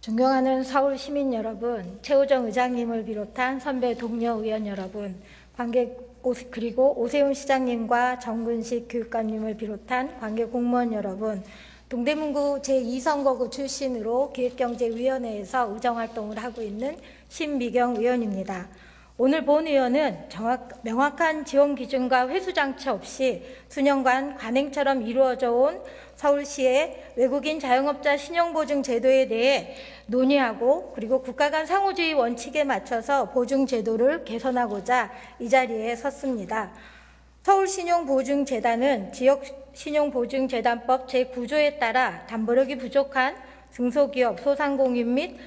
존경하는 서울 시민 여러분, 최호정 의장님을 비롯한 선배 동료 의원 여러분, 그리고 오세훈 시장님과 정근식 교육감님을 비롯한 관계 공무원 여러분, 동대문구 제2선거구 출신으로 기획경제위원회에서 의정활동을 하고 있는 신미경 의원입니다. 오늘 본 의원은 명확한 지원 기준과 회수장치 없이 수년간 관행처럼 이루어져 온 서울시의 외국인 자영업자 신용보증 제도에 대해 논의하고 그리고 국가 간 상호주의 원칙에 맞춰서 보증 제도를 개선하고자 이 자리에 섰습니다. 서울신용보증재단은 지역신용보증재단법 제9조에 따라 담보력이 부족한 중소기업, 소상공인 및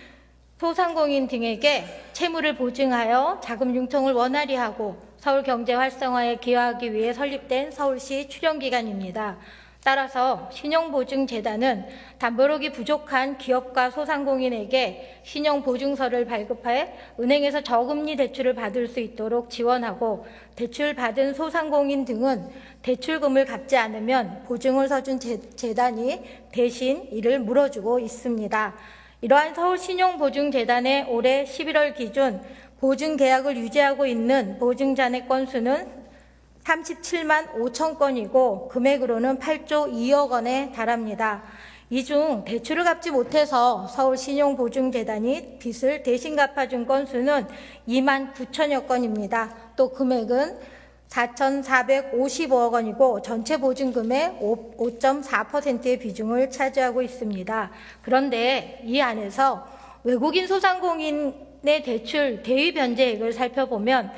소상공인 등에게 채무를 보증하여 자금 융통을 원활히 하고 서울 경제 활성화에 기여하기 위해 설립된 서울시 출연기관입니다. 따라서 신용보증재단은 담보력이 부족한 기업과 소상공인에게 신용보증서를 발급해 은행에서 저금리 대출을 받을 수 있도록 지원하고, 대출 받은 소상공인 등은 대출금을 갚지 않으면 보증을 서준 재단이 대신 이를 물어주고 있습니다. 이러한 서울신용보증재단의 올해 11월 기준 보증계약을 유지하고 있는 보증잔액 건수는 37만 5천 건이고 금액으로는 8조 2억 원에 달합니다. 이 중 대출을 갚지 못해서 서울신용보증재단이 빚을 대신 갚아준 건수는 2만 9천여 건입니다. 또 금액은 4,455억 원이고 전체 보증금의 5.4%의 비중을 차지하고 있습니다. 그런데 이 안에서 외국인 소상공인의 대출 대위 변제액을 살펴보면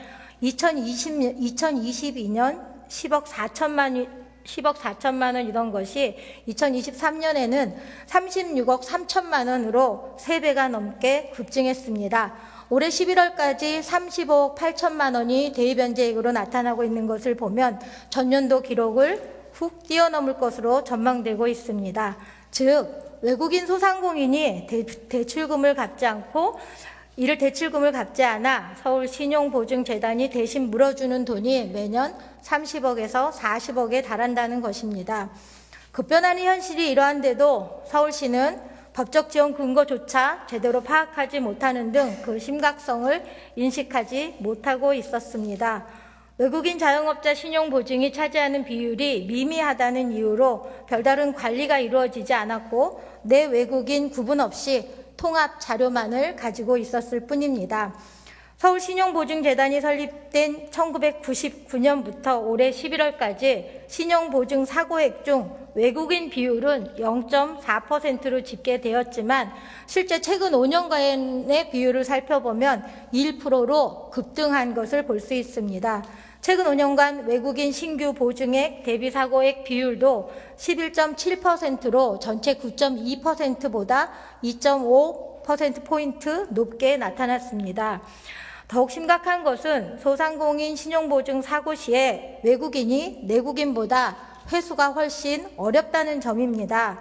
2022년 10억 4천만 원이던 것이 2023년에는 36억 3천만 원으로 3배가 넘게 급증했습니다. 올해 11월까지 35억 8천만 원이 대위변제액으로 나타나고 있는 것을 보면 전년도 기록을 훅 뛰어넘을 것으로 전망되고 있습니다. 즉, 외국인 소상공인이 대출금을 갚지 않아 서울신용보증재단이 대신 물어주는 돈이 매년 30억에서 40억에 달한다는 것입니다. 급변하는 현실이 이러한데도 서울시는 법적 지원 근거조차 제대로 파악하지 못하는 등 그 심각성을 인식하지 못하고 있었습니다. 외국인 자영업자 신용보증이 차지하는 비율이 미미하다는 이유로 별다른 관리가 이루어지지 않았고 내 외국인 구분 없이 통합 자료만을 가지고 있었을 뿐입니다. 서울신용보증재단이 설립된 1999년부터 올해 11월까지 신용보증 사고액 중 외국인 비율은 0.4%로 집계되었지만 실제 최근 5년간의 비율을 살펴보면 1%로 급등한 것을 볼 수 있습니다. 최근 5년간 외국인 신규 보증액 대비 사고액 비율도 11.7%로 전체 9.2%보다 2.5%포인트 높게 나타났습니다. 더욱 심각한 것은 소상공인 신용보증 사고 시에 외국인이 내국인보다 회수가 훨씬 어렵다는 점입니다.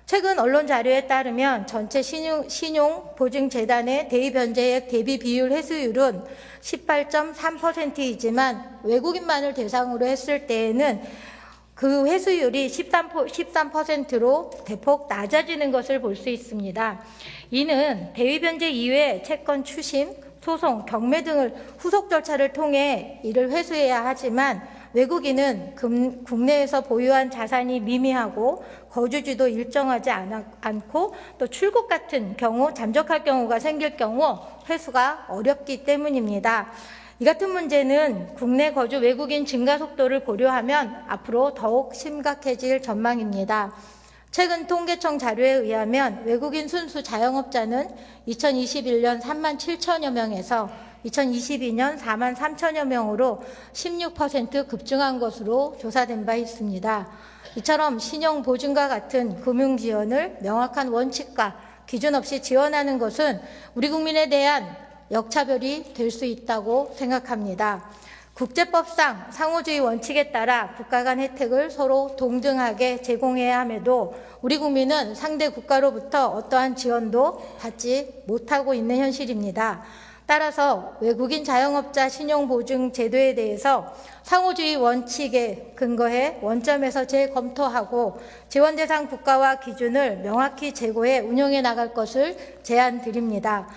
최근 언론 자료에 따르면 전체 신용보증재단의 대위변제액 대비 비율 회수율은 18.3%이지만 외국인만을 대상으로 했을 때에는 그 회수율이 13%로 대폭 낮아지는 것을 볼 수 있습니다. 이는 대위변제 이외에 채권 추심, 소송, 경매 등을 후속 절차를 통해 이를 회수해야 하지만 외국인은 국내에서 보유한 자산이 미미하고 거주지도 일정하지 않고 또 출국 같은 경우, 잠적할 경우가 생길 경우 회수가 어렵기 때문입니다. 이 같은 문제는 국내 거주 외국인 증가 속도를 고려하면 앞으로 더욱 심각해질 전망입니다. 최근 통계청 자료에 의하면 외국인 순수 자영업자는 2021년 3만 7천여 명에서 2022년 4만 3천여 명으로 16% 급증한 것으로 조사된 바 있습니다. 이처럼 신용보증과 같은 금융지원을 명확한 원칙과 기준 없이 지원하는 것은 우리 국민에 대한 역차별이 될 수 있다고 생각합니다. 국제법상 상호주의 원칙에 따라 국가 간 혜택을 서로 동등하게 제공해야 함에도 우리 국민은 상대 국가로부터 어떠한 지원도 받지 못하고 있는 현실입니다. 따라서 외국인 자영업자 신용보증 제도에 대해서 상호주의 원칙에 근거해 원점에서 재검토하고 지원 대상 국가와 기준을 명확히 제고해 운영해 나갈 것을 제안드립니다.